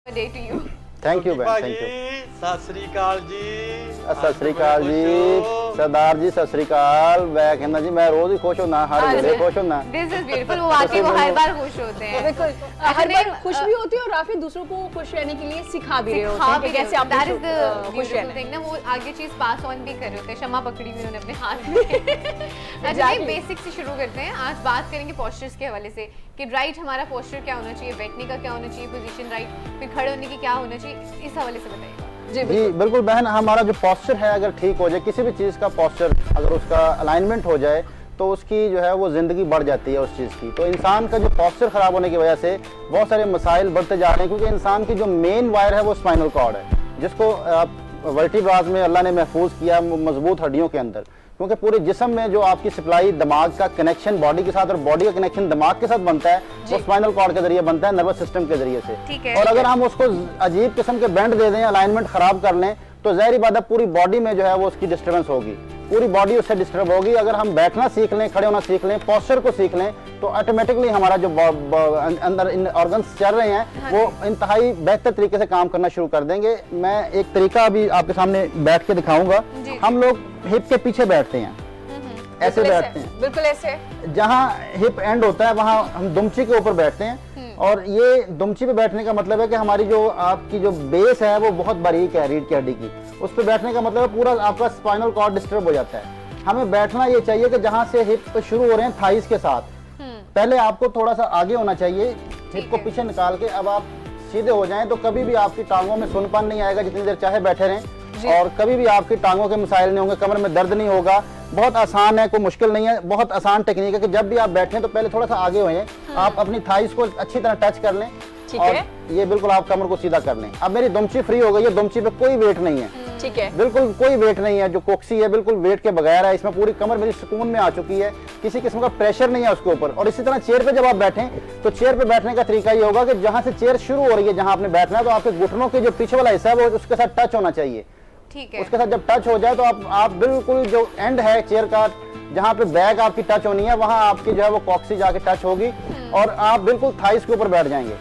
Day to you. Thank you बहन, thank you. सत श्री अकाल जी। सत श्री अकाल जी सरदार जी, सत श्री अकाल। मैं कहना जी मैं रोज ही खुश होना, हर घड़ी खुश होना। This is beautiful. वो वाकई वो हर बार खुश होते हैं। बिल्कुल, हर बार खुश भी होती है और काफी दूसरों को खुश रहने के लिए सिखा भी रहे होते हैं कि कैसे आप दैट इज द खुश ब्यूटीफुल रहना थिंग ना। वो आगे चीज पास ऑन भी कर रहे होते हैं। क्षमा पकड़ी हुई उन्होंने अपने हाथ में। अच्छा, बेसिक से शुरू करते हैं। आज बात करेंगे पोस्चर्स के हवाले से कि राइट हमारा पोस्चर क्या होना चाहिए, बैठने का क्या होना चाहिए, पोजीशन राइट, फिर खड़े होने की क्या होना चाहिए, इस हवाले से बताइएगा। जी बिल्कुल बहन, हमारा जो पोस्चर है अगर ठीक हो जाए, किसी भी चीज़ का पोस्चर अगर उसका अलाइनमेंट हो जाए तो उसकी जो है वो ज़िंदगी बढ़ जाती है उस चीज़ की। तो इंसान का जो पोस्चर ख़राब होने की वजह से बहुत सारे मसाइल बढ़ते जा रहे हैं, क्योंकि इंसान की जो मेन वायर है वो स्पाइनल कॉर्ड है, जिसको वर्टिब्रास में अल्लाह ने महफूज किया मजबूत हड्डियों के अंदर। क्योंकि पूरे जिस्म में जो आपकी सप्लाई दिमाग का कनेक्शन बॉडी के साथ और बॉडी का कनेक्शन दिमाग के साथ बनता है वो स्पाइनल कॉर्ड के जरिए बनता है, नर्वस सिस्टम के जरिए से। और अगर हम उसको अजीब किस्म के बेंड दे दें, अलाइनमेंट खराब कर लें, तो ज़ाहिर बात है पूरी बॉडी में जो है वो उसकी डिस्टर्बेंस होगी, पूरी बॉडी उससे डिस्टर्ब होगी। अगर हम बैठना सीख लें, खड़े होना सीख लें, पोस्चर को सीख लें, तो ऑटोमेटिकली हमारा जो अंदर इन ऑर्गन्स चल रहे हैं वो इंतहाई बेहतर तरीके से काम करना शुरू कर देंगे। मैं एक तरीका अभी आपके सामने बैठ के दिखाऊंगा। हम लोग हिप के पीछे बैठते हैं, ऐसे बैठते हैं, बिल्कुल ऐसे। जहाँ हिप एंड होता है वहाँ हम दुमची के ऊपर बैठते हैं। और ये दुमची पे बैठने का मतलब है कि हमारी जो आपकी जो बेस है वो बहुत बारीक है रीढ़ की हड्डी की, उस पर बैठने का मतलब है पूरा आपका स्पाइनल कॉर्ड डिस्टर्ब हो जाता है। हमें बैठना ये चाहिए कि जहाँ से हिप शुरू हो रहे हैं थाइस के साथ, पहले आपको थोड़ा सा आगे होना चाहिए, हिप को पीछे निकाल के अब आप सीधे हो जाएं, तो कभी भी आपकी टांगों में सुनपन नहीं आएगा जितनी देर चाहे बैठे रहें, और कभी भी आपकी टांगों के मसाइल नहीं होंगे, कमर में दर्द नहीं होगा। बहुत आसान है, कोई मुश्किल नहीं है, बहुत आसान टेक्निक है कि जब भी आप बैठें तो पहले थोड़ा सा आगे होएं, आप अपनी थाइस को अच्छी तरह टच कर लें और ये बिल्कुल आप कमर को सीधा कर लें। अब मेरी दुमची फ्री हो गई है, दुमची पे कोई वेट नहीं है, ठीक है, बिल्कुल कोई वेट नहीं है, जो कोक्सी है बिल्कुल वेट के बगैर है, इसमें पूरी कमर मेरी सुकून में आ चुकी है, किसी किस्म का प्रेशर नहीं है उसके ऊपर। और इसी तरह चेयर पे जब आप बैठें तो चेयर पे बैठने का तरीका ये होगा कि जहां से चेयर शुरू हो रही है, जहां आपने बैठना है, तो आपके घुटनों के जो पीछे वाला हिस्सा है वो उसके साथ टच होना चाहिए। ठीक है, उसके साथ जब टच हो जाए तो आप बिल्कुल जो एंड है चेयर का, जहाँ पे बैक आपकी टच होनी है, वहां आपकी जो है वो कॉक्सी जाके टच होगी और आप बिल्कुल थाइस के ऊपर बैठ जाएंगे।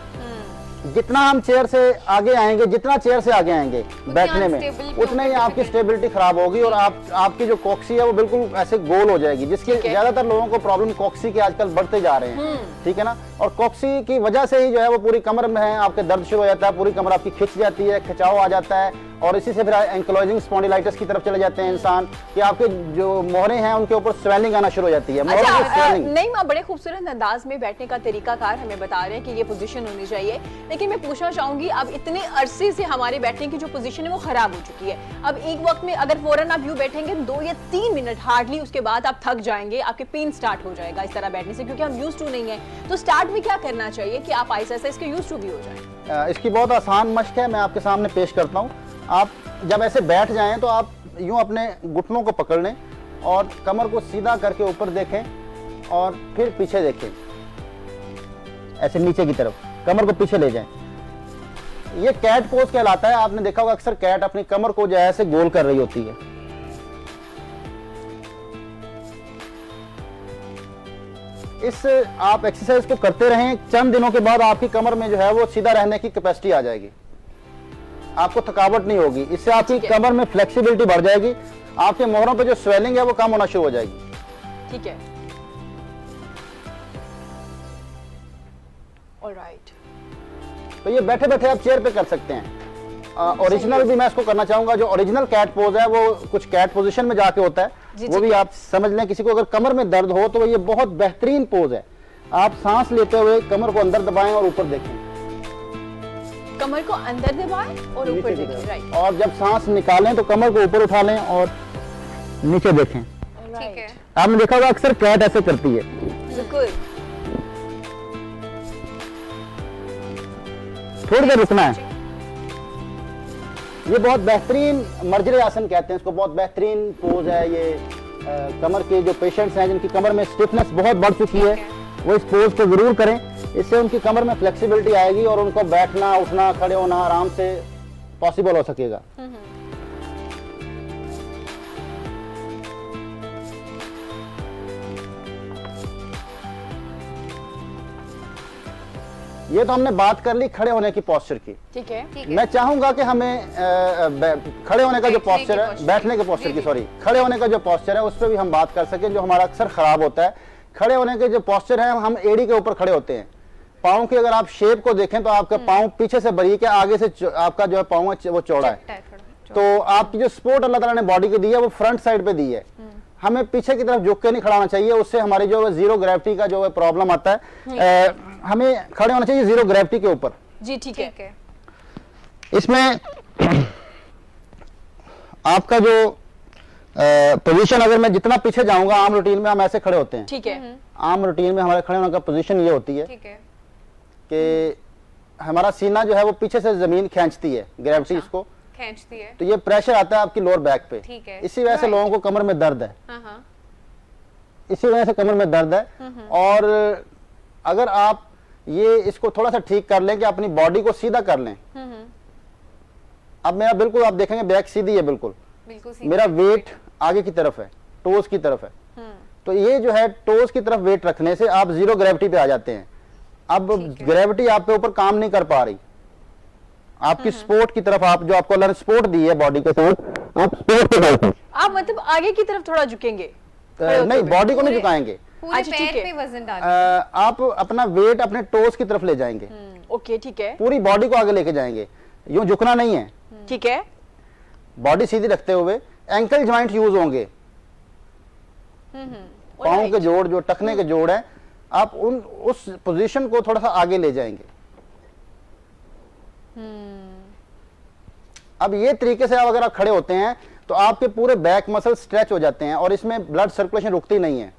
जितना हम चेयर से आगे आएंगे, जितना चेयर से आगे आएंगे बैठने में, उतना ही आपकी स्टेबिलिटी खराब होगी और आपकी जो कॉक्सी है वो बिल्कुल ऐसे गोल हो जाएगी, जिसकी ज्यादातर लोगों को प्रॉब्लम कॉक्सी के आजकल बढ़ते जा रहे हैं, ठीक है ना। और कॉक्सी की वजह से ही जो है वो पूरी कमर में है आपके दर्द शुरू हो जाता है, पूरी कमर आपकी खिंच जाती है, खिंचाव आ जाता है, और इसी से फिर एंकलोजिंग स्पॉन्डिलाइटिस की तरफ चले जाते हैं इंसान, कि आपके जो मोहरे हैं उनके ऊपर स्वेलिंग आना शुरू हो जाती है। नहीं माँ, बड़े खूबसूरत अंदाज में बैठने का तरीकाकार हमें बता रहे हैं कि ये पोजीशन होनी चाहिए, लेकिन मैं पूछना चाहूंगी अब इतने अरसे से हमारे बैठने की जो पोजीशन है वो खराब हो चुकी है। अब एक वक्त में अगर फौरन आप यूं बैठेंगे 2 या 3 मिनट हार्डली, उसके बाद आप थक जाएंगे, आपके पेन स्टार्ट हो जाएगा इस तरह बैठने से, क्योंकि हम यूज्ड टू नहीं है। तो स्टार्ट में क्या करना चाहिए कि आप ऐसा ऐसा इसके यूज्ड टू भी हो जाए? इसकी बहुत आसान मश्क है, मैं आपके सामने पेश करता हूँ। आप जब ऐसे बैठ जाएं तो आप यूं अपने घुटनों को पकड़ लें और कमर को सीधा करके ऊपर देखें और फिर पीछे देखें, ऐसे नीचे की तरफ कमर को पीछे ले जाएं। ये कैट पोज कहलाता है। आपने देखा होगा अक्सर कैट अपनी कमर को जो है ऐसे गोल कर रही होती है। इस आप एक्सरसाइज को करते रहें, चंद दिनों के बाद आपकी कमर में जो है वो सीधा रहने की कैपेसिटी आ जाएगी, आपको थकावट नहीं होगी। इससे आपकी कमर में फ्लेक्सिबिलिटी बढ़ जाएगी, आपके मोहरों पे जो स्वेलिंग है वो कम होना शुरू हो जाएगी। ठीक है, ऑलराइट। तो ये बैठे बैठे आप चेयर पे कर सकते हैं। ओरिजिनल भी मैं इसको करना चाहूंगा। जो ओरिजिनल कैट पोज है वो कुछ कैट पोजीशन में जाके होता है, वो भी आप समझ लें। किसी को अगर कमर में दर्द हो तो ये बहुत बेहतरीन पोज है। आप सांस लेते हुए कमर को अंदर दबाएं और ऊपर देखें, कमर को अंदर दबाएं और ऊपर देखें, राइट। और जब सांस निकालें तो कमर को ऊपर उठा लें और नीचे देखें। ठीक है, आपने देखा होगा अक्सर कैट ऐसे करती है। बिल्कुल, थोड़ी देर रुकना है। ये बहुत बेहतरीन मर्जरे आसन कहते हैं इसको, बहुत बेहतरीन पोज है ये। कमर के जो पेशेंट्स हैं जिनकी कमर में स्टिफनेस बहुत बढ़ चुकी है, वो इस पोज को जरूर करें। इससे उनकी कमर में फ्लेक्सिबिलिटी आएगी और उनको बैठना, उठना, खड़े होना आराम से पॉसिबल हो सकेगा। ये तो हमने बात कर ली खड़े होने की पोस्चर की। ठीक है। ठीक है। मैं चाहूंगा कि हमें खड़े होने का जो पोस्चर है, बैठने के पोस्चर की, सॉरी, खड़े होने का जो पोस्चर है उस पर भी हम बात कर सकें, जो हमारा अक्सर खराब होता है। खड़े होने के जो पोस्चर है, हम एड़ी के ऊपर खड़े होते हैं। पाँव की अगर आप शेप को देखें तो आपका पाँव पीछे से बारीक है, आगे से आपका जो है पाँव वो चौड़ा है। तो आपकी जो सपोर्ट अल्लाह ताला ने बॉडी को दी है वो फ्रंट साइड पे दी है। हमें पीछे की तरफ झुक के नहीं खड़ा होना चाहिए, उससे हमारी जो जीरो ग्रेविटी का जो प्रॉब्लम आता है। हमें खड़े होना चाहिए जीरो ग्रेविटी के ऊपर। जी ठीक है। इसमें आपका जो पोजीशन, अगर मैं जितना पीछे जाऊंगा, आम रूटीन में हम ऐसे खड़े होते हैं। ठीक है। आम रूटीन में हमारे खड़े होने का पोजीशन ये होती है कि हमारा सीना जो है वो पीछे से जमीन खींचती है, ग्रेविटी इसको खींचती है, तो ये प्रेशर आता है आपकी लोअर बैक पे। ठीक है। इसी वजह से लोगों को कमर में दर्द है। हाँ। इसी वजह से कमर में दर्द है। और अगर आप ये इसको थोड़ा सा ठीक कर लें कि अपनी बॉडी को सीधा कर लें। अब मेरा बिल्कुल आप देखेंगे बैक सीधी है, बिल्कुल मेरा वेट आगे की तरफ है, टोज की तरफ है। तो ये जो है टोज की तरफ वेट रखने से आप जीरो ग्रेविटी पे आ जाते हैं। अब ग्रेविटी आप पे ऊपर काम नहीं कर पा रही, आपकी सपोर्ट की तरफ, आप जो आपको अल्लाह ने सपोर्ट दी है बॉडी के साथ, आप सपोर्ट पे बैठो। आप मतलब आगे की तरफ थोड़ा झुकेंगे? नहीं, बॉडी को नहीं झुकाएंगे, पूरे अच्छा, ठीक पैर है। पे वजन डालेंगे। आप अपना वेट अपने टोज की तरफ ले जाएंगे। ओके ठीक है। पूरी बॉडी को आगे लेके जाएंगे, यूं झुकना नहीं है। ठीक है। बॉडी सीधी रखते हुए एंकल जॉइंट यूज होंगे, पाँव के जोड़, जो टखने के जोड़ है, आप उस पोजीशन को थोड़ा सा आगे ले जाएंगे। अब ये तरीके से अगर आप खड़े होते हैं तो आपके पूरे बैक मसल स्ट्रेच हो जाते हैं और इसमें ब्लड सर्कुलेशन रुकती नहीं है।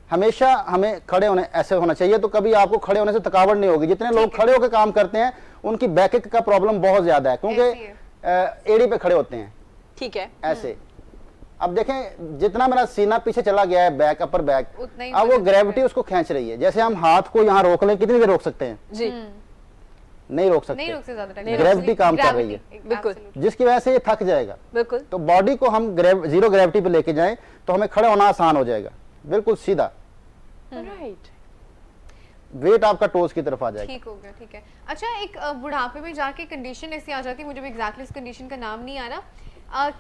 हमेशा हमें खड़े होने ऐसे होना चाहिए, तो कभी आपको खड़े होने से थकावट नहीं होगी। जितने लोग खड़े होकर काम करते हैं उनकी बैक का प्रॉब्लम बहुत ज्यादा है, क्योंकि एड़ी पे खड़े होते हैं। ठीक है। ऐसे अब देखें, जितना मेरा सीना पीछे चला गया है, बैक, अपर बैक, अब वो ग्रेविटी उसको खींच रही है। जैसे हम हाथ को यहाँ रोक लें, कितनी देर रोक सकते हैं? जी नहीं रोक सकते, ग्रेविटी काम कर रही है, बिल्कुल, जिसकी वजह से ये थक जाएगा। बिल्कुल। तो बॉडी को हम जीरो ग्रेविटी पे लेके जाएं तो हमें खड़े होना आसान हो जाएगा, बिल्कुल सीधा। राइट। वेट आपका टोज की तरफ आ जाएगा। ठीक हो गया, ठीक है। अच्छा, एक बुढ़ापे में जाके कंडीशन ऐसी आ जाती है, मुझे भी एग्जैक्टली इस कंडीशन का नाम नहीं आ रहा,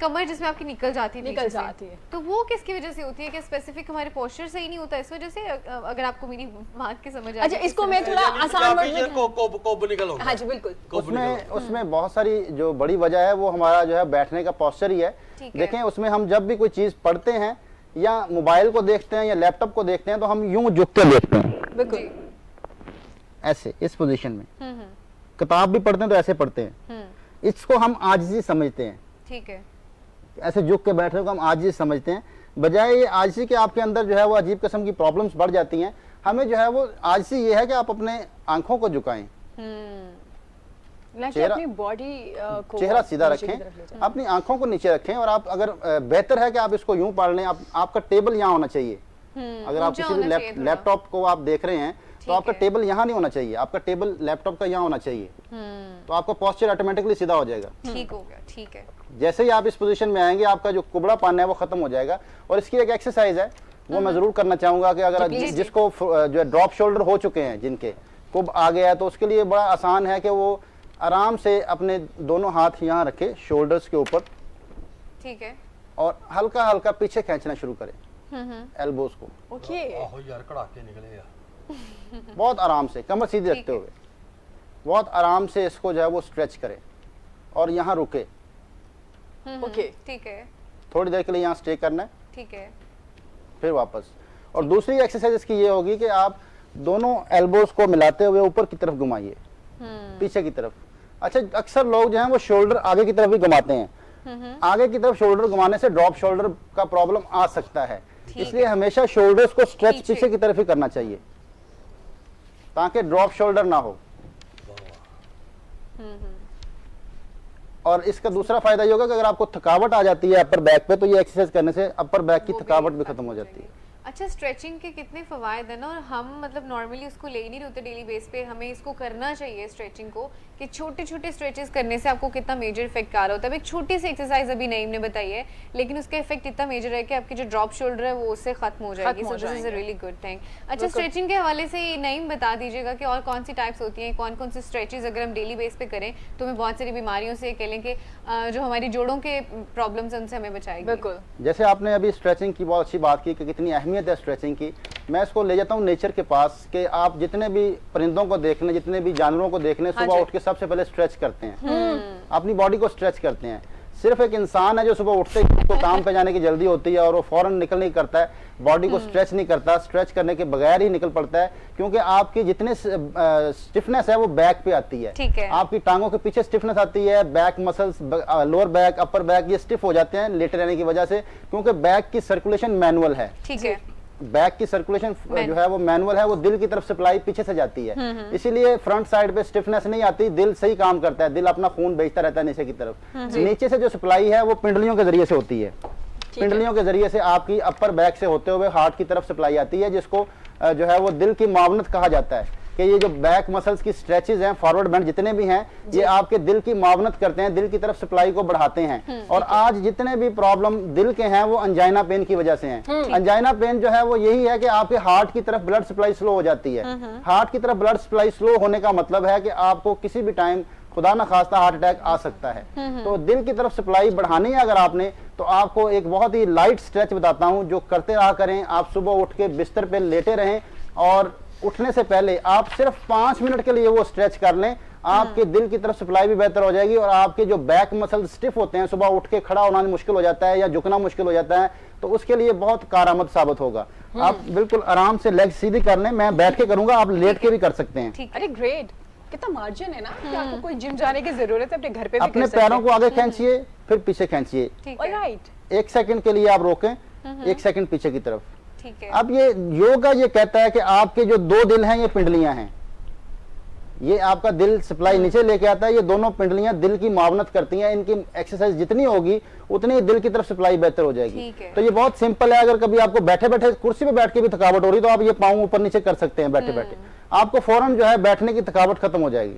कमर जिसमें आपकी निकल जाती है, तो वो किसकी वजह से होती है? क्या स्पेसिफिक हमारे पोस्चर से ही नहीं होता इस वजह से? अगर आपको मेरी बात की समझ आ अच्छा, इसको मैं थोड़ा आसान वर्जन को निकल होगा। हाँ जी बिल्कुल। उसमें बहुत सारी जो बड़ी वजह है वो हमारा जो है बैठने का पोस्चर ही है। देखें, उसमें हम जब भी कोई चीज पढ़ते हैं या मोबाइल को देखते हैं या लैपटॉप को देखते हैं तो हम यूं झुक के देखते हैं, बिल्कुल ऐसे, इस पोजीशन में। किताब भी पढ़ते हैं तो ऐसे पढ़ते हैं। इसको हम आजिज़ी समझते हैं। ठीक है। ऐसे झुक के बैठने को हम आजिज़ी समझते हैं, बजाय ये आजिज़ी के आपके अंदर जो है वो अजीब किस्म की प्रॉब्लम्स बढ़ जाती हैं। हमें जो है वो आजिज़ी ये है कि आप अपने आंखों को झुकाएं, अपनी बॉडी को चेहरा सीधा रखें, अपनी आंखों को नीचे रखें। और आप अगर बेहतर है कि आप इसको यूं पढ़ लें, आपका टेबल यहाँ होना चाहिए। अगर आप किसी भी लैपटॉप को आप देख रहे हैं तो आपका टेबल यहाँ नहीं होना चाहिए, आपका टेबल लैपटॉप का यहाँ होना चाहिए। तो आपका पोस्चर ऑटोमेटिकली सीधा हो जाएगा। ठीक हो गया, ठीक है। जैसे ही आप इस पोजीशन में आएंगे आपका जो कुबड़ापन है वो खत्म हो जाएगा। और इसकी एक एक्सरसाइज है, वो मैं जरूर करना चाहूंगा कि अगर जिसको जो है ड्रॉप शोल्डर हो चुके हैं, जिनके कुब आ गया है, तो उसके लिए बड़ा आसान है कि वो आराम से अपने दोनों हाथ यहाँ रखे शोल्डर्स के ऊपर, ठीक है, और हल्का हल्का पीछे खींचना शुरू करें एल्बोस को। ओके। यार कड़ाके निकले यार। बहुत आराम से कमर सीधी रखते हुए बहुत आराम से इसको जो है वो स्ट्रेच करें और यहाँ रुके। ओके, ठीक है। थोड़ी देर के लिए यहाँ स्टे करना है, ठीक है, फिर वापस। और दूसरी एक्सरसाइज इसकी ये होगी कि आप दोनों एल्बोस को मिलाते हुए ऊपर की तरफ घुमाइए, पीछे की तरफ। अच्छा, अक्सर लोग जो हैं वो शोल्डर आगे की तरफ भी घुमाते हैं। आगे की तरफ शोल्डर घुमाने से ड्रॉप शोल्डर का प्रॉब्लम आ सकता है, इसलिए हमेशा शोल्डर्स को स्ट्रेच पीछे की तरफ ही करना चाहिए ताकि ड्रॉप शोल्डर ना हो। और इसका दूसरा फायदा ये होगा कि अगर आपको थकावट आ जाती है अपर बैक पे, तो ये एक्सरसाइज करने से अपर बैक की थकावट भी खत्म हो जाती है। अच्छा, स्ट्रेचिंग के कितने फ़वायद हैं ना, और हम मतलब नॉर्मली उसको ले ही नहीं होते डेली बेस पे। हमें इसको करना चाहिए स्ट्रेचिंग को, कि छोटे छोटे स्ट्रेचेस करने से आपको कितना मेजर इफेक्ट आ रहा होता है। अब एक छोटी सी एक्सरसाइज अभी नईम ने बताई है, लेकिन उसका इफेक्ट इतना मेजर है कि आपकी जो ड्रॉप शोल्डर है वो उससे खत्म हो जाएगी। So this is a really good thing. अच्छा, स्ट्रेचिंग के हवाले से नईम बता दीजिएगा कि और कौन सी टाइप्स होती हैं, कौन कौन सी स्ट्रेचेस अगर हम डेली बेस पे करें तो हमें बहुत सारी बीमारियों से कह लें कि जो हमारी जोड़ों के प्रॉब्लम्स हैं उनसे हमें बचाएगी। बिल्कुल, जैसे आपने अभी स्ट्रेचिंग की बहुत अच्छी बात की कि कितनी अहमियत है स्ट्रेचिंग की। मैं इसको ले जाता हूँ नेचर के पास, कि आप जितने भी परिंदों को देख लें, जितने भी जानवरों को देख लें, सुबह उठ के सबसे पहले स्ट्रेच करते हैं, अपनी बॉडी को स्ट्रेच करते हैं। सिर्फ एक इंसान है जो सुबह उठते ही उसको काम पे जाने की जल्दी होती है और वो फौरन निकल नहीं करता है, बॉडी को स्ट्रेच नहीं करता, स्ट्रेच करने के बगैर ही निकल पड़ता है, क्योंकि आपकी जितने स्टिफनेस है वो बैक पे आती है। ठीक है। आपकी टांगों के पीछे स्टिफनेस आती है, back muscles, lower back, upper back, ये स्टिफ हो जाते हैं लेटे रहने की वजह से, क्योंकि बैक की सर्कुलेशन मैनुअल है। ठीक है। बैक की सर्कुलेशन जो है वो मैनुअल है, वो दिल की तरफ सप्लाई पीछे से जाती है, इसीलिए फ्रंट साइड पे स्टिफनेस नहीं आती, दिल सही काम करता है, दिल अपना खून भेजता रहता है नीचे की तरफ। नीचे से जो सप्लाई है वो पिंडलियों के जरिए से होती है, पिंडलियों के जरिए से आपकी अपर बैक से होते हुए हार्ट की तरफ सप्लाई आती है, जिसको जो है वो दिल की मावनत कहा जाता है। कि ये जो बैक मसल्स की स्ट्रेचेस हैं, फॉरवर्ड बेंड जितने भी हैं, ये आपके दिल की मावनत करते हैं, दिल की तरफ सप्लाई को बढ़ाते हैं। और आज जितने भी प्रॉब्लम दिल के हैं वो अंजाइना पेन की वजह से हैं। अंजाइना पेन जो है वो यही है कि आपके हार्ट की तरफ ब्लड सप्लाई स्लो हो जाती है। हार्ट की तरफ ब्लड सप्लाई स्लो होने का मतलब है कि आपको किसी भी टाइम खुदा न खास्ता हार्ट अटैक आ सकता है। तो दिल की तरफ सप्लाई बढ़ानी है अगर आपने, तो आपको एक बहुत ही लाइट स्ट्रेच बताता हूं जो करते रहा करें। आप सुबह उठ के बिस्तर पे लेटे रहें और उठने से पहले आप सिर्फ 5 मिनट के लिए वो स्ट्रेच कर लें, आपके दिल की तरफ सप्लाई भी बेहतर हो जाएगी और आपके जो बैक मसल स्टिफ होते हैं, सुबह उठ के खड़ा होना मुश्किल हो जाता है या झुकना मुश्किल हो जाता है, तो उसके लिए बहुत कारआमद साबित होगा। आप बिल्कुल आराम से लेग सीधी कर लें, मैं बैठ के करूंगा, आप लेट के भी कर सकते हैं। अरे ग्रेट, कितना मार्जिन है ना कि आपको कोई जिम जाने की जरूरत है, अपने घर पे भी अपने कर सकते पैरों को आगे खींचिए, फिर पीछे खींचिए। ऑलराइट, 1 सेकंड के लिए आप रोकें, 1 सेकंड पीछे की तरफ। ठीक है। अब ये योगा ये कहता है कि आपके जो 2 दिल हैं ये पिंडलियां हैं, ये आपका दिल सप्लाई नीचे लेके आता है, ये दोनों पिंडलियां दिल की मावनत करती हैं, इनकी एक्सरसाइज जितनी होगी उतनी दिल की तरफ सप्लाई बेहतर हो जाएगी। तो ये बहुत सिंपल है। अगर कभी आपको बैठे बैठे कुर्सी पे बैठ के भी थकावट हो रही तो आप ये पाँव ऊपर नीचे कर सकते हैं बैठे बैठे, आपको फौरन जो है बैठने की थकावट खत्म हो जाएगी।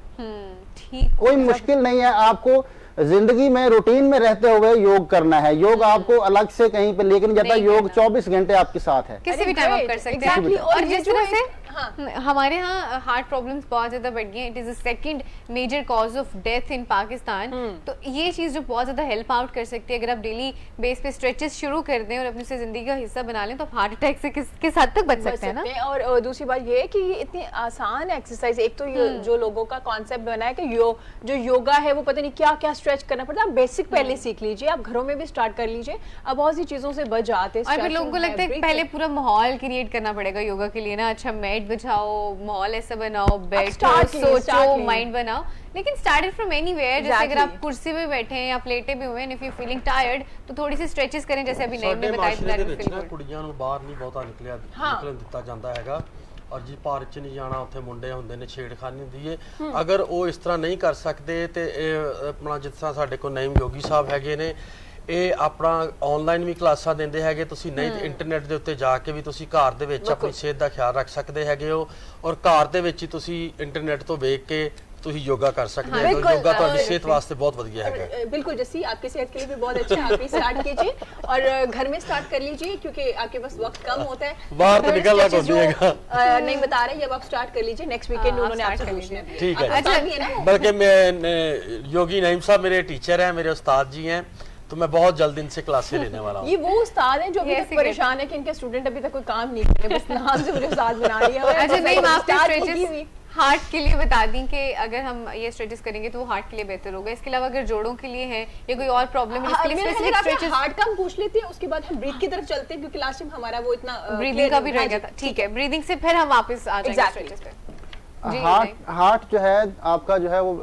ठीक, कोई मुश्किल नहीं है। आपको जिंदगी में रूटीन में रहते हुए योग करना है, योग आपको अलग से कहीं पे लेके नहीं जाता, योग 24 घंटे आपके साथ है, किसी भी टाइम आप कर सकते हैं। Exactly. और जिस तरह से हाँ। हमारे यहाँ हार्ट प्रॉब्लम्स बहुत ज्यादा बढ़ गई हैं, it is the second major cause of death in Pakistan. तो ये चीज जो बहुत ज्यादा हेल्प आउट कर सकती है, अगर आप डेली बेस पे स्ट्रेचेस शुरू कर दें और अपनी से जिंदगी का हिस्सा बना लें, तो आप हार्ट अटैक से किस हद तक बच सकते हैं ना। और दूसरी बात ये है कि ये इतनी आसान एक्सरसाइज, एक तो ये जो लोगों का कॉन्सेप्ट बना है कि जो योगा है वो पता नहीं क्या क्या स्ट्रेच करना पड़ता है, आप बेसिक पहले सीख लीजिए, आप घरों में भी स्टार्ट कर लीजिए, अब बहुत सी चीजों से बच जाते हैं। और फिर लोगों को लगता है पहले पूरा माहौल क्रिएट करना पड़ेगा योगा के लिए ना, अच्छा मैट बिछाओ, माहौल ऐसा बनाओ, बैठो, सोचो, माइंड बनाओ, लेकिन स्टार्टेड फ्रॉम एनीवेयर। जैसे अगर आप कुर्सी पे बैठे हैं या प्लेटे पे हुए हैं, इफ यू फीलिंग टायर्ड, तो थोड़ी सी स्ट्रेचेस करें, जैसे अभी नईम ने बताया। ਕੁੜੀਆਂ ਨੂੰ ਬਾਹਰ ਨਹੀਂ ਬਹੁਤਾ ਨਿਕਲਣ ਦਿੱਤਾ ਜਾਂਦਾ ਹੈਗਾ, ਔਰ ਜੀ ਪਾਰਕ 'ਚ ਨਹੀਂ ਜਾਣਾ, ਉੱਥੇ ਮੁੰਡੇ ਹੁੰਦੇ ਨੇ, ਛੇੜਖਾਨੀ ਹੁੰਦੀ ਏ। ਅਗਰ ਉਹ ਇਸ ਤਰ੍ਹਾਂ ਨਹੀਂ ਕਰ ਸਕਦੇ ਤੇ ਇਹ ਆਪਣਾ ਜਿਸ ਤਰ੍ਹਾਂ ਸਾਡੇ ਕੋਲ ਨਈਮ ਯੋਗੀ ਸਾਹਿਬ ਹੈਗੇ ਨੇ, ਇਹ ਆਪਣਾ ਆਨਲਾਈਨ ਵੀ ਕਲਾਸਾਂ ਦਿੰਦੇ ਹੈਗੇ, ਤੁਸੀਂ ਨਹੀਂ ਤੇ ਇੰਟਰਨੈਟ ਦੇ ਉੱਤੇ ਜਾ ਕੇ ਵੀ ਤੁਸੀਂ ਘਰ ਦੇ ਵਿੱਚ ਆਪਣੀ ਸਿਹਤ ਦਾ ਖਿਆਲ ਰੱਖ ਸਕਦੇ ਹੈਗੇ ਹੋ, ਔਰ ਘਰ ਦੇ ਵਿੱਚ ਹੀ ਤੁਸੀਂ ਇੰਟਰਨੈਟ ਤੋਂ ਵੇਖ ਕੇ ਤੁਸੀਂ योगा कर सकते हैं। तो योगा ਤੁਹਾਡੀ सेहत वास्ते बहुत ਵਧੀਆ है। बिल्कुल जैसी आपकी सेहत के लिए भी बहुत अच्छा है, आप भी स्टार्ट कीजिए और घर में स्टार्ट कर लीजिए, क्योंकि आपके पास वक्त कम होता है, बाहर तो निकलना तो नहीं नहीं बता रहे, जब आप स्टार्ट कर लीजिए, नेक्स्ट वीकेंड उन्होंने आपसे पूछना है। ठीक है, बल्कि मैं योगी नईम साहब मेरे टीचर हैं, मेरे उस्ताद जी हैं, तो मैं बहुत जल्द इनसे क्लासें लेने वाला हूँ। ये वो उस्ताद हैं जो अभी तक परेशान है कि इनके स्टूडेंट अभी तक कोई काम नहीं करे, बस नाम से मुझे उस्ताद बना लिया। अच्छा नहीं, आपने स्ट्रेचेस हार्ट के लिए बता दी कि अगर हम ये स्ट्रेचेस करेंगे तो वो हार्ट के लिए बेहतर होगा। इसके अलावा अगर जोड़ों के लिए है या कोई और प्रॉब्लम है, इसके लिए स्पेसिफिक स्ट्रेचेस। हार्ट का हम पूछ लेते हैं, उसके बाद हम ब्रीथ की तरफ चलते हैं, क्योंकि लास्ट टाइम हमारा वो इतना ब्रीदिंग का भी रह गया था। ठीक है, ब्रीदिंग से फिर हम वापस आ जाएंगे स्ट्रेचेस पे। हार्ट जो है आपका जो है वो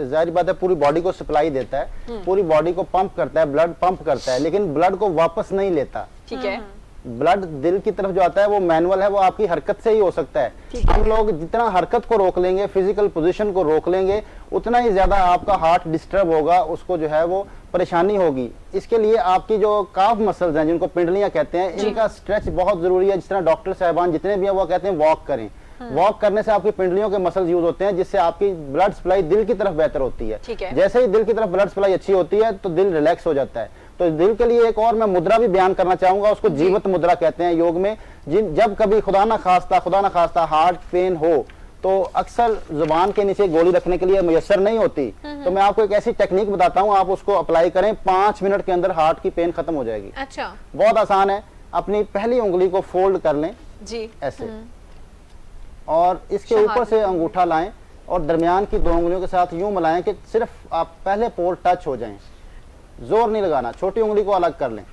जाहिर बात है पूरी बॉडी को सप्लाई देता है, पूरी बॉडी को पंप करता है, ब्लड पंप करता है, लेकिन ब्लड को वापस नहीं लेता। ठीक है, ब्लड दिल की तरफ जो आता है वो मैनुअल है, वो आपकी हरकत से ही हो सकता है। हम लोग जितना हरकत को रोक लेंगे, फिजिकल पोजीशन को रोक लेंगे, उतना ही ज्यादा आपका हार्ट डिस्टर्ब होगा, उसको जो है वो परेशानी होगी, इसके लिए आपकी जो काफ मसल्स हैं जिनको पिंडलियां कहते हैं, इनका स्ट्रेच बहुत जरूरी है। जिस तरह डॉक्टर साहबान जितने भी हैं वो कहते हैं वॉक करें। वॉक करने से आपकी पिंडलियों के मसल्स यूज होते हैं, जिससे आपकी ब्लड सप्लाई दिल की तरफ बेहतर होती है। जैसे ही दिल की तरफ ब्लड सप्लाई अच्छी होती है तो दिल रिलैक्स हो जाता है। तो दिल के लिए एक और मैं मुद्रा भी बयान करना चाहूंगा, उसको जीवत मुद्रा कहते हैं योग में। जब कभी खुदा ना खास्ता हार्ट पेन हो तो अक्सर जुबान के नीचे गोली रखने के लिए मुयस्सर नहीं होती, तो मैं आपको एक ऐसी टेक्निक बताता हूँ, आप उसको अप्लाई करें, 5 मिनट के अंदर हार्ट की पेन खत्म हो जाएगी। अच्छा, बहुत आसान है। अपनी पहली उंगली को फोल्ड कर लें जी ऐसे, और इसके ऊपर से अंगूठा लाएं और दरमियान की 2 उंगलियों के साथ यूं मिलाएं कि सिर्फ आप पहले पोल टच हो जाएं, जोर नहीं लगाना। छोटी उंगली को अलग कर लें।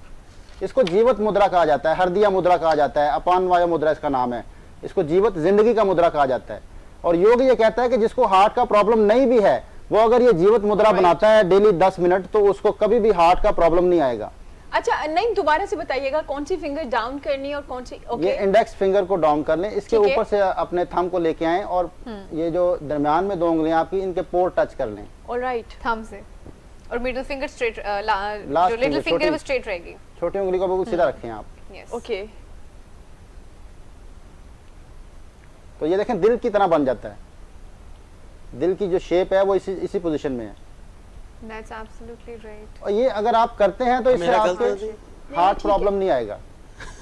इसको जीवत मुद्रा कहा जाता है, हरदिया मुद्रा कहा जाता है, अपान वायु मुद्रा इसका नाम है। इसको जीवत जिंदगी का मुद्रा कहा जाता है। और योग ये कहता है कि जिसको हार्ट का प्रॉब्लम नहीं भी है, वो अगर ये जीवत मुद्रा बनाता है डेली 10 मिनट, तो उसको कभी भी हार्ट का प्रॉब्लम नहीं आएगा। अच्छा, नहीं दोबारा से बताइएगा, कौन सी फिंगर डाउन करनी है और कौन सी? ये इंडेक्स फिंगर को डाउन कर लें, इसके ऊपर से अपने थंब को लेके आएं और ये जो दरमियान में 2 उंगलियां आपकी, इनके पोर टच कर लें। ऑलराइट, थंब से, और मिडिल फिंगर स्ट्रेट, जो लिटिल फिंगर वो स्ट्रेट रहेगी। छोटी उंगली को बिल्कुल सीधा रखें आप। ओके, तो ये देखें दिल की तरह बन जाता है। दिल की जो शेप है वो इसी पोजीशन में है। That's absolutely right. और ये अगर आप करते हैं तो इससे आपको हार्ट प्रॉब्लम नहीं आएगा।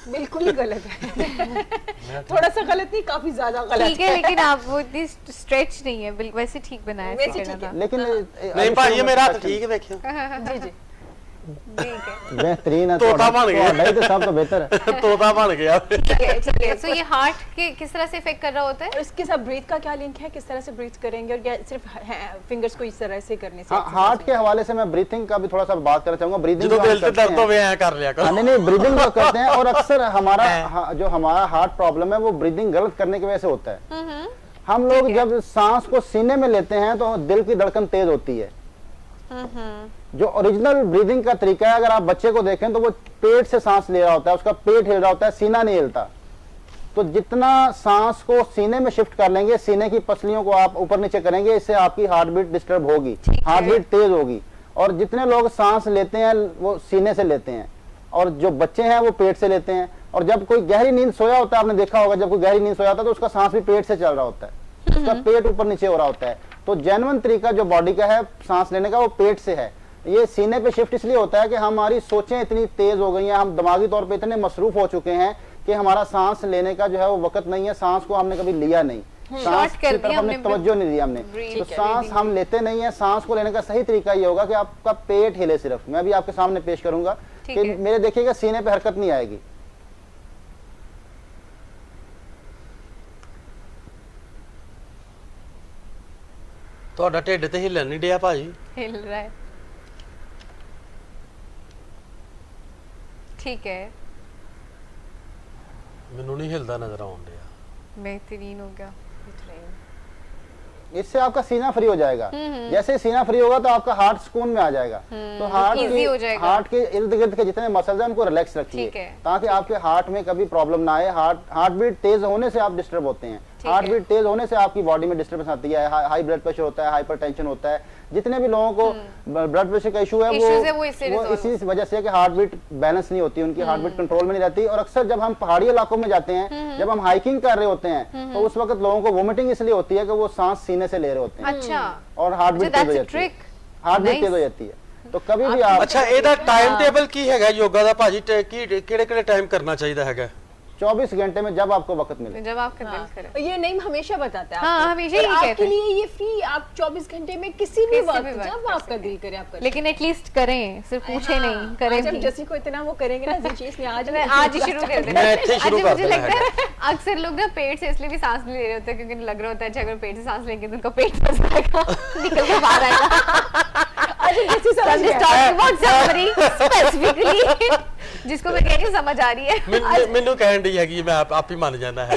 बिल्कुल ही गलत है। थोड़ा सा गलत नहीं, काफी ज्यादा गलत ठीक है, लेकिन आप वो इतनी स्ट्रेच नहीं है, बिल्कुल वैसे ठीक बनाया है। लेकिन नहीं भाई, ये मेरा हाथ ठीक है, देखियो। जी जी, ठीक है, बेहतरीन है। तोता बन गया, नहीं तो सब तो बेहतर है। तोता बन गया। ठीक है। सो ये हार्ट के किस तरह से इफेक्ट कर रहा होता है? और इसके साथ ब्रीथ का क्या लिंक है? किस तरह से ब्रीथ करेंगे, और क्या सिर्फ फिंगर्स को इस तरह से करने से? हार्ट के हवाले से मैं ब्रीथिंग का भी थोड़ा सा बात करना चाहूंगा। ब्रीथिंग तो दिल से दर्द हो गया है, कर लिया करो। नहीं, ब्रीदिंग जो करते हैं, और अक्सर हमारा जो हमारा हार्ट प्रॉब्लम है वो ब्रीदिंग गलत करने की वजह से होता है। हम लोग जब सांस को सीने में लेते हैं तो दिल की धड़कन तेज होती है। जो ओरिजिनल ब्रीदिंग का तरीका है, अगर आप बच्चे को देखें तो वो पेट से सांस ले रहा होता है, उसका पेट हिल रहा होता है, सीना नहीं हिलता। तो जितना सांस को सीने में शिफ्ट कर लेंगे, सीने की पसलियों को आप ऊपर नीचे करेंगे, इससे आपकी हार्ट बीट डिस्टर्ब होगी, हार्ट बीट तेज होगी। और जितने लोग सांस लेते हैं वो सीने से लेते हैं, और जो बच्चे हैं वो पेट से लेते हैं। और जब कोई गहरी नींद सोया होता है, आपने देखा होगा, जब कोई गहरी नींद सोया होता है तो उसका सांस भी पेट से चल रहा होता है, उसका पेट ऊपर नीचे हो रहा होता है। तो जेन्युइन तरीका जो बॉडी का है सांस लेने का, वो पेट से है। ये सीने पे शिफ्ट इसलिए होता है कि हमारी सोचें इतनी तेज हो गई हैं, हम दिमागी तौर पे इतने मसरूफ हो चुके हैं कि हमारा सांस लेने का जो है वो वक्त नहीं है। सांस को हमने कभी लिया नहीं, सांस की तरफ हमने तवज्जो नहीं दी हमने। तो सांस हम लेते नहीं है। सांस को लेने का सही तरीका ये होगा कि आपका पेट हिले सिर्फ। मैं भी आपके सामने पेश करूंगा कि मेरे देखिएगा सीने पे हरकत नहीं आएगी। ਤੁਹਾਡਾ ਢਿੱਡ ਤੇ ਹਿੱਲਣ ਨਹੀਂ ਡਿਆ ਭਾਜੀ? हिल रहा है, ठीक है, ਮੈਨੂੰ ਨਹੀਂ ਹਿਲਦਾ ਨਜ਼ਰ ਆਉਣ ਡਿਆ। बेहतरीन हो गया। इससे आपका सीना फ्री हो जाएगा। जैसे ही सीना फ्री होगा तो आपका हार्ट सुकून में आ जाएगा। तो हार्ट के इर्द गिर्द के जितने मसल्स हैं उनको रिलैक्स रखिए, ताकि आपके हार्ट में कभी प्रॉब्लम ना आए। हार्ट बीट तेज होने से आप डिस्टर्ब होते हैं। हार्ट बीट तेज होने से आपकी बॉडी में डिस्टर्बेंस आती है, हाई ब्लड प्रेशर होता है, हाइपरटेंशन होता है। जितने भी लोगों को ब्लड प्रेशर का इशू है वो इसी वजह से कि हार्ट बीट बैलेंस नहीं होती, उनकी हार्ट बीट कंट्रोल में नहीं रहती। और अक्सर जब हम पहाड़ी इलाकों में जाते हैं, जब हम हाइकिंग कर रहे होते हैं, तो उस वक्त लोगों को वोमिटिंग इसलिए होती है कि वो सांस सीने से ले रहे होते हैं। अच्छा, और हार्ट बीट तेज हो जाती है, हार्ट बीट तेज हो जाती है। तो कभी भी आप अच्छा, ਇਹਦਾ ਟਾਈਮ ਟੇਬਲ ਕੀ ਹੈਗਾ ਯੋਗਾ ਦਾ ਭਾਜੀ? ਕਿਹੜੇ ਟਾਈਮ ਕਰਨਾ ਚਾਹੀਦਾ ਹੈਗਾ? 24 घंटे में जब आपको वक्त मिले, जब आपका दिल करे। ये नहीं हमेशा बताता है। हाँ, हमेशा ही कहते हैं। आपके लिए ये फ्री, आप 24 घंटे में किसी भी वक्त जब आपका दिल करे आप करें। लेकिन एटलीस्ट करें, सिर्फ पूछे नहीं, करें। जब जैसी को इतना वो करेंगे ना, जिस ने आज ही शुरू कर देना। अच्छा, मुझे लगता है अक्सर लोग ना पेट से इसलिए भी सांस नहीं ले रहे होते क्योंकि लग रहा होता है अगर पेट से सांस लेंगे तो उनका पेट फंस जाएगा, निकल के बाहर आएगा। जिसको मैं कह रही हूँ समझ आ रही है। मैंने कहन दी है कि मैं आप ही मान जाना है।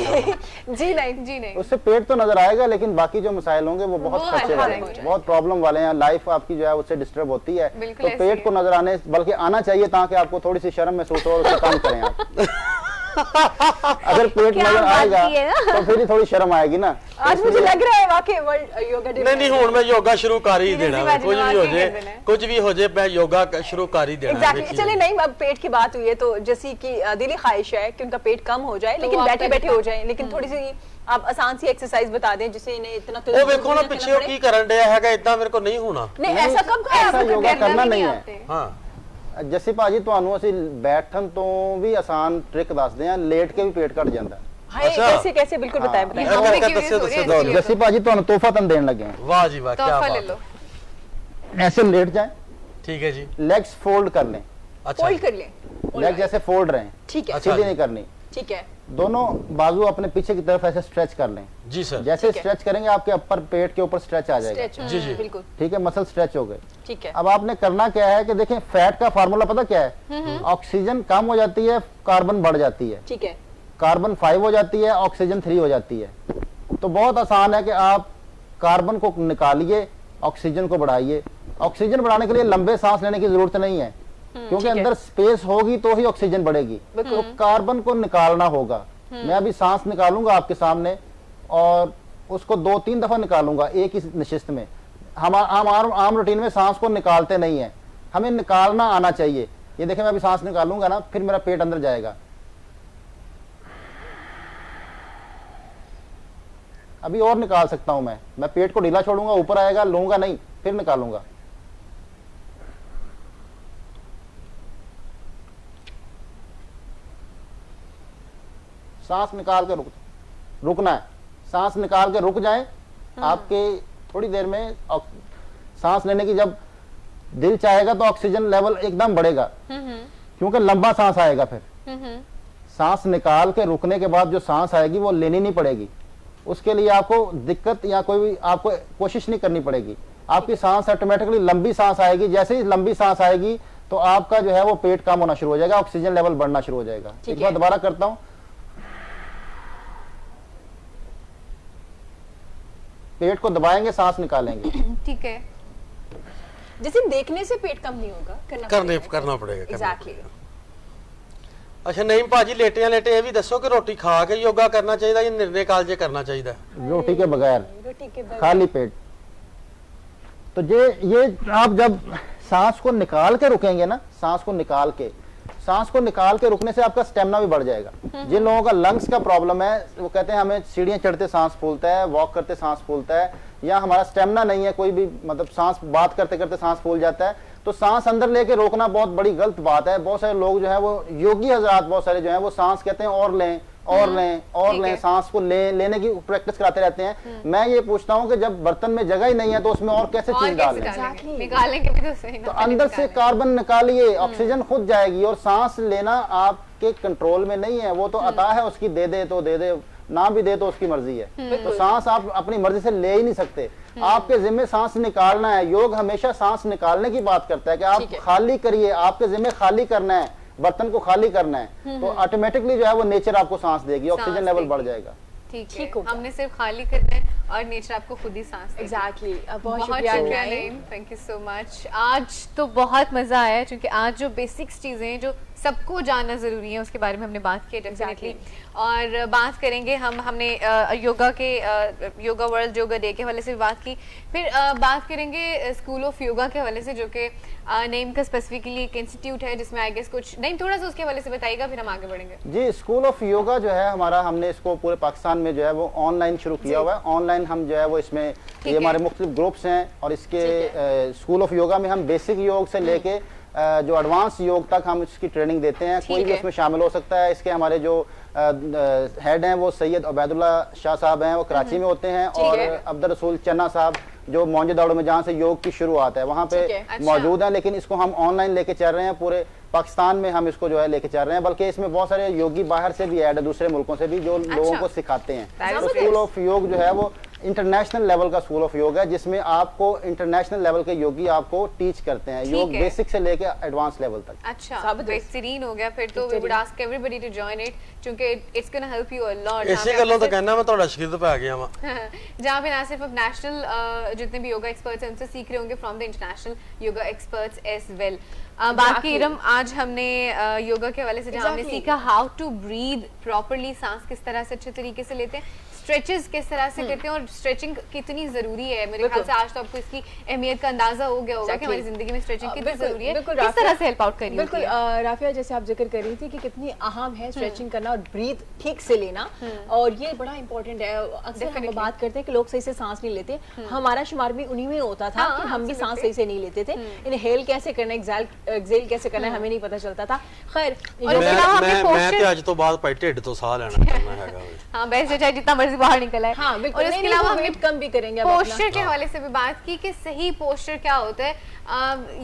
जी नहीं, उससे पेट तो नजर आएगा, लेकिन बाकी जो मसाइल होंगे वो बहुत खर्चे वाले हैं, बहुत प्रॉब्लम वाले हैं। लाइफ आपकी जो है उससे डिस्टर्ब होती है। तो पेट को नजर आने बल्कि आना चाहिए, ताकि आपको थोड़ी सी शर्म महसूस हो और उसे कम करें आप। अगर पेट क्या नजर बात आएगा की है ना। तो फिर ही थोड़ी शर्म आएगी ना। आज मुझे लग रहा है वाकई वर्ल्ड योगा डे नहीं हुण मैं योगा शुरू कर ही देना बाजी कुछ भी हो नवाज जाए के कहते हैं। कुछ भी हो जाए मैं योगा शुरू कर ही देना एग्जैक्टली देखिए। चलिए नहीं, अब पेट की बात हुई है तो जैसी कि दिली ख्वाहिश है कि उनका पेट कम हो जाए, लेकिन आप बैठे बैठे करें। हो जाए, लेकिन थोड़ी सी आप आसान सी एक्सरसाइज बता दें जिससे इन्हें इतना ਉਹ ਵੇਖੋ ਨਾ ਪਿੱਛੇ ਉਹ ਕੀ ਕਰਨ ਡਿਆ ਹੈਗਾ ਇਦਾਂ ਮੇਰੇ ਕੋਲ ਨਹੀਂ ਹੋਣਾ नहीं ऐसा कब कहा ऐसा आपने? योगा करना नहीं है। आते। ਹਾਂ ਜੱਸੀ ਭਾਜੀ ਤੁਹਾਨੂੰ ਅਸੀਂ ਬੈਠਣ ਤੋਂ ਵੀ ਆਸਾਨ ਟ੍ਰਿਕ ਦੱਸਦੇ ਹਾਂ, ਲੇਟ ਕੇ ਵੀ ਪੇਟ ਘਟ ਜਾਂਦਾ ਹੈ। हाय, अच्छा। कैसे कैसे बिल्कुल बताएं बताएं। हाँ। अगर भी कर curious दस्यो हो रही है दस्यो इसलिए। जस्सी भाजी ਤੁਹਾਨੂੰ ਤੋਹਫਾ ਤਾਂ ਦੇਣ ਲੱਗੇ हैं। वाह जी वाह क्या तोहफा ले बात लो। ऐसे लेट जाएं, ठीक है जी लेग्स फोल्ड कर लें, अच्छा फोल्ड कर लें, लेग जैसे फोल्ड रहे, ठीक है अच्छा। सीधी नहीं करनी, ठीक है, दोनों बाजू अपने पीछे की तरफ ऐसे स्ट्रेच कर लें। जी सर जैसे ठीक है। स्ट्रेच करेंगे आपके अपर पेट के ऊपर स्ट्रेच आ जाएगा। स्ट्रेच जी, जी। बिल्कुल ठीक है, मसल स्ट्रेच हो गए। ठीक है। अब आपने करना क्या है कि देखें, फैट का फार्मूला पता क्या है? ऑक्सीजन कम हो जाती है, कार्बन बढ़ जाती है, ठीक है, कार्बन 5 हो जाती है, ऑक्सीजन 3 हो जाती है। तो बहुत आसान है कि आप कार्बन को निकालिए, ऑक्सीजन को बढ़ाइए। ऑक्सीजन बढ़ाने के लिए लंबे सांस लेने की जरूरत नहीं है, क्योंकि ठीक है। अंदर स्पेस होगी तो ही ऑक्सीजन बढ़ेगी। तो कार्बन को निकालना होगा। मैं अभी सांस निकालूंगा आपके सामने और उसको 2-3 दफा निकालूंगा एक ही निशिस्त में। हम आम रूटीन में सांस को निकालते नहीं है, हमें निकालना आना चाहिए। ये देखें, मैं अभी सांस निकालूंगा ना, फिर मेरा पेट अंदर जाएगा। अभी और निकाल सकता हूं मैं पेट को ढीला छोड़ूंगा, ऊपर आएगा, लूंगा नहीं, फिर निकालूंगा। सांस निकाल के रुकना है, सांस निकाल के रुक जाए। आपके थोड़ी देर में सांस लेने की जब दिल चाहेगा तो ऑक्सीजन लेवल एकदम बढ़ेगा, क्योंकि लंबा सांस आएगा। फिर सांस निकाल के रुकने के बाद जो सांस आएगी वो लेनी नहीं पड़ेगी। उसके लिए आपको दिक्कत या कोई भी आपको कोशिश नहीं करनी पड़ेगी। आपकी सांस ऑटोमेटिकली लंबी सांस आएगी। जैसे ही लंबी सांस आएगी तो आपका जो है वो पेट कम होना शुरू हो जाएगा, ऑक्सीजन लेवल बढ़ना शुरू हो जाएगा। एक बार दोबारा करता हूं, पेट को दबाएंगे, सांस निकालेंगे। ठीक है। जैसे देखने से पेट कम नहीं होगा, करना पड़ेगा एग्जैक्टली। अच्छा नहीं भाजी, लेटिया लेटे ये भी दसो कि रोटी खा के योगा करना चाहिए या निर्णय कालजे करना चाहिए? रोटी के बगैर, रोटी के बगैर खाली पेट। तो ये आप जब सांस को निकाल के रुकेंगे ना, सांस को निकाल के रुकने से आपका स्टेमिना भी बढ़ जाएगा। जिन लोगों का लंग्स का प्रॉब्लम है, वो कहते हैं हमें सीढ़ियां चढ़ते सांस फूलता है, वॉक करते सांस फूलता है, या हमारा स्टेमिना नहीं है, कोई भी मतलब सांस बात करते करते सांस फूल जाता है, तो सांस अंदर लेके रोकना बहुत बड़ी गलत बात है। बहुत सारे लोग जो है वो योगी हजरात, बहुत सारे जो है वो सांस कहते हैं और लें और लें और लें, सांस को लेने की प्रैक्टिस कराते रहते हैं। मैं ये पूछता हूँ कि जब बर्तन में जगह ही नहीं है तो उसमें और कैसे चीज डालें? निकालेंगे भी तो सही ना, तो अंदर से कार्बन निकालिए, ऑक्सीजन खुद जाएगी। और सांस लेना आपके कंट्रोल में नहीं है, वो तो अता है उसकी, दे दे तो दे दे, ना भी दे तो उसकी मर्जी है। तो सांस आप अपनी मर्जी से ले ही नहीं सकते, आपके जिम्मे सांस निकालना है। योग हमेशा सांस निकालने की बात करता है कि आप खाली करिए, आपके जिम्मे खाली करना है, बर्तन को खाली करना है, तो ऑटोमेटिकली जो है वो नेचर आपको सांस देगी, ऑक्सीजन लेवल बढ़ जाएगा। ठीक है, हमने सिर्फ खाली करना है और नेचर आपको खुद ही सांस देगी। एग्जैक्टली। बहुत शुक्रिया Naeem, thank you so much. आज तो बहुत मजा आया, क्योंकि आज जो बेसिक्स चीजें हैं जो सबको जानना जरूरी है, उसके बारे में हमने बात की डेफिनेटली। और बात करेंगे हमने योगा वर्ल्ड योगा डे के हवाले से भी बात की। फिर बात करेंगे स्कूल ऑफ योगा के हवाले से, जो कि नईम का स्पेसिफिकली एक इंस्टीट्यूट है जिसमें आई गेस कुछ नईम थोड़ा सा उसके हवाले से बताइएगा, फिर हम आगे बढ़ेंगे। जी, स्कूल ऑफ योगा जो है हमारा, हमने इसको पूरे पाकिस्तान में जो है वो ऑनलाइन शुरू किया हुआ है। ऑनलाइन हम जो है वो इसमें ये हमारे मुख्तलिफ ग्रुप्स हैं, और इसके स्कूल ऑफ योगा में हम बेसिक योग से लेके जो एडवांस योग तक हम इसकी ट्रेनिंग देते हैं। कोई भी इसमें शामिल हो सकता है। इसके हमारे जो हेड हैं वो सैयद उबैदुल्ला शाह साहब हैं, वो कराची में होते हैं, और अब्दुल रसूल चन्ना साहब जो मौजूदा में जहाँ से योग की शुरुआत है वहाँ पे मौजूद है। लेकिन इसको हम ऑनलाइन लेके चल रहे हैं, पूरे पाकिस्तान में हम इसको जो है लेके चल रहे हैं, बल्कि इसमें बहुत सारे योगी बाहर से भी ऐड है, दूसरे मुल्कों से भी, जो लोगों को सिखाते हैं। तो स्कूल ऑफ योग जो है वो इंटरनेशनल लेवल का स्कूल ऑफ योगा है, जिसमें आपको इंटरनेशनल लेवल के योगी आपको टीच करते हैं, योग है। बेसिक से लेके एडवांस लेवल तक। अच्छा, बेहतरीन हो गया फिर तो। We would ask everybody to join it, क्योंकि it's gonna help you a lot. ਇਸੇ ਗੱਲੋਂ ਤਾਂ ਕਹਿਣਾ ਮੈਂ ਤੁਹਾਡਾ ਸ਼ਗਿਰਦ ਪੈ ਗਿਆ ਵਾਂ। जहाँ पे ना सिर्फ अब नेशनल जितने भी योगा एक्सपर्ट्स हैं उनसे सीख रहे होंगे from the international yoga experts as well. बाकी इरम, आज हमने योगा के हवाले से जहाँ हमने सीखा हाउ टू ब्रीथ प्रॉपरली, सांस किस तरह से अच्छे तरीके से लेते हैं, स्ट्रेचेस किस तरह से करते हैं और स्ट्रेचिंग कितनी जरूरी है। मेरे ख्याल से आज तो आपको इसकी अहमियत का अंदाजा हो गया होगा कि हमारी जिंदगी में स्ट्रेचिंग कितनी जरूरी है, किस तरह से हेल्प आउट कर रही है। बिल्कुल राफिया, जैसे आप जिक्र कर रही थी कि कितनी अहम है स्ट्रेचिंग करना और ब्रीथ ठीक से लेना, और ये बड़ा इंपॉर्टेंट है। अक्सर हम बात करते हैं कि लोग सही से सांस नहीं लेते, हमारा शुमार भी उन्हीं में होता था कि हम भी सांस सही से नहीं लेते थे। इनहेल कैसे करना है, एक्सेल कैसे करना है, हमें नहीं पता चलता था। खैर, मैं ਅੱਜ ਤੋਂ ਬਾਅਦ ਭਾਈ ਢਿੱਡ ਤੋਂ ਸਾਹ ਲੈਣਾ ਚਾਹੁੰਦਾ ਹੈਗਾ। हाँ, वैसे चाहे जितना मर्जी बाहर निकला है। हाँ, बिल्कुल। और इसके अलावा हमने कम भी करेंगे पोस्चर के हवाले से भी बात की कि सही पोस्चर क्या होता है।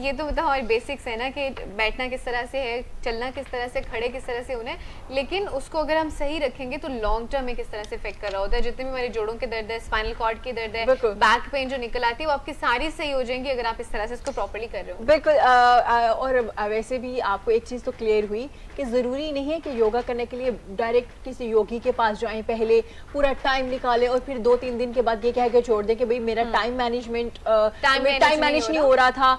ये तो मतलब हमारी बेसिक्स है ना कि बैठना किस तरह से है, चलना किस तरह से, खड़े किस तरह से होना है, लेकिन उसको अगर हम सही रखेंगे तो लॉन्ग टर्म में किस तरह से इफेक्ट कर रहा होता है। जितने भी हमारे जोड़ों के दर्द है, स्पाइनल कॉर्ड की दर्द है, बैक पेन जो निकल आती है, वो आपकी सारी सही हो जाएंगी अगर आप इस तरह से इसको प्रॉपर्ली कर रहे हो। बिल्कुल। और वैसे भी आपको एक चीज तो क्लियर हुई कि जरूरी नहीं है कि योगा करने के लिए डायरेक्ट किसी योगी के पास जाएं, पहले पूरा टाइम निकालें और फिर 2-3 दिन के बाद ये कह के छोड़ दें कि भाई मेरा टाइम मैनेज नहीं हो रहा था,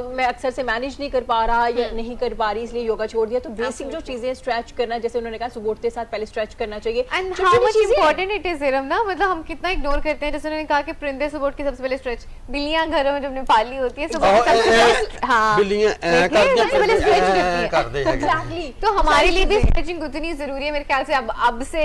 मैं अक्सर से मैनेज नहीं कर पा रहा या नहीं कर पा रही, इसलिए योगा छोड़ दिया। तो बेसिक जो चीजें, स्ट्रेच करना, जैसे उन्होंने कहा सुबह उठते साथ पहले स्ट्रेच करना चाहिए। And how much important it is Iram ना, मतलब हम कितना इग्नोर करते हैं। जैसे उन्होंने कहा कि परिंदे सुबह उठ के सबसे पहले स्ट्रेच, बिल्लियां घरों में जब ने पाली होती है सुबह बिल्लियां ऐ करदे हैं। एग्जैक्टली। तो हमारे लिए भी स्ट्रेचिंग उतनी जरूरी है। मेरे ख्याल से अब से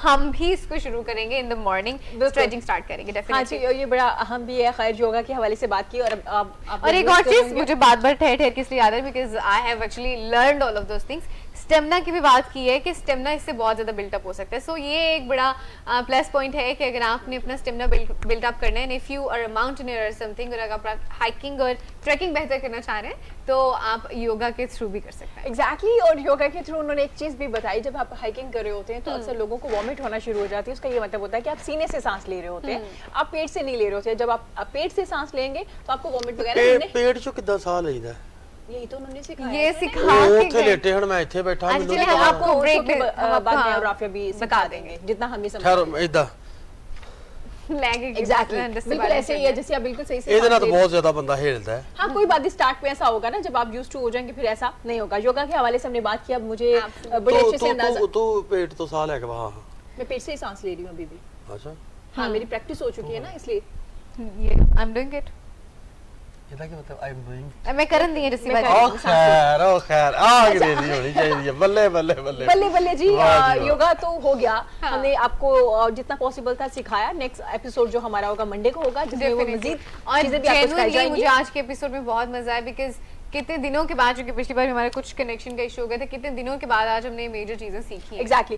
हम भी इसको शुरू करेंगे, in the morning stretching start करेंगे डेफिनेटली। हाँ जी, ये बड़ा अहम भी है। खैर, योगा के हवाले से बात की और अब और एक और चीज मुझे बार बार ठहर ठहर के इसलिए याद है, because I have actually learned all of those things. Stamina की भी बात की है कि स्टेमिना इससे बहुत ज्यादा बिल्टअप हो सकता है। सो ये एक बड़ा प्लस पॉइंट है कि अगर आपने अपना स्टेमिना बिल्टअप करना है, if you are a mountaineer और समथिंग, और अगर आप हाइकिंग और ट्रैकिंग बेहतर करना चाह रहे हैं तो आप योगा के थ्रू भी कर सकते हैं। एग्जैक्टली। और योगा के थ्रू उन्होंने एक चीज भी बताई, जब आप हाइकिंग कर रहे होते हैं तो अक्सर लोगों को वॉमिट होना शुरू हो जाती है। उसका ये मतलब होता है कि आप सीने से सांस ले रहे होते हैं, आप पेट से नहीं ले रहे होते हैं। जब आप पेट से सांस लेंगे तो आपको वॉमिट वगैरह पेट चों किद्दां साह लईदा? यही तो उन्होंने सिखाया। ये सिखा ਉਹ ਉੱਥੇ ਲੇਟੇ ਹਨ, ਮੈਂ ਇੱਥੇ ਬੈਠਾ, ਮੈਨੂੰ Actually, हम आपको ब्रेक के बाद में और राफिया भी बता देंगे जितना हम भी समझ। खैर इदां एग्जैक्टली, बिल्कुल ऐसे ही है जैसे आप बिल्कुल सही से। ਇਹਦੇ ਨਾਲ ਤਾਂ ਬਹੁਤ ਜ਼ਿਆਦਾ ਬੰਦਾ ਹਿਲਦਾ है। हाँ, कोई बात नहीं, स्टार्ट में ऐसा होगा ना, जब आप यूज्ड टू हो जाएंगे फिर ऐसा नहीं होगा। योगा के हवाले से हमने बात की, अब मुझे बड़े अच्छे से अंदाजा। तू पेट तो साह ले के वहां। मैं पेट से ही सांस ले रही हूँ अभी भी। अच्छा, हाँ, मेरी प्रैक्टिस हो चुकी है ना, इसलिए। ये आई एम डूइंग इट। ਇਹਦਾ ਕੀ ਮਤਲਬ? I am doing. मैं करन दी है जिसकी बात। ओ खैर अंग्रेजी होनी चाहिए। बल्ले बल्ले बल्ले बल्ले बल्ले जी। योगा तो हो गया, हमने आपको जितना पॉसिबल था सिखाया। नेक्स्ट एपिसोड जो हमारा होगा मंडे को होगा, जिसमें वो मजीद चीजें भी आपको सिखाई जाएंगी। मुझे आज के एपिसोड में बहुत मजा आया, बिकॉज कितने दिनों के बाद, जो कि पिछली बार हमारा कुछ कनेक्शन का इशू हो गया था, कितने दिनों के बाद आज हमने मेजर चीजें सीखी हैं। एग्जैक्टली।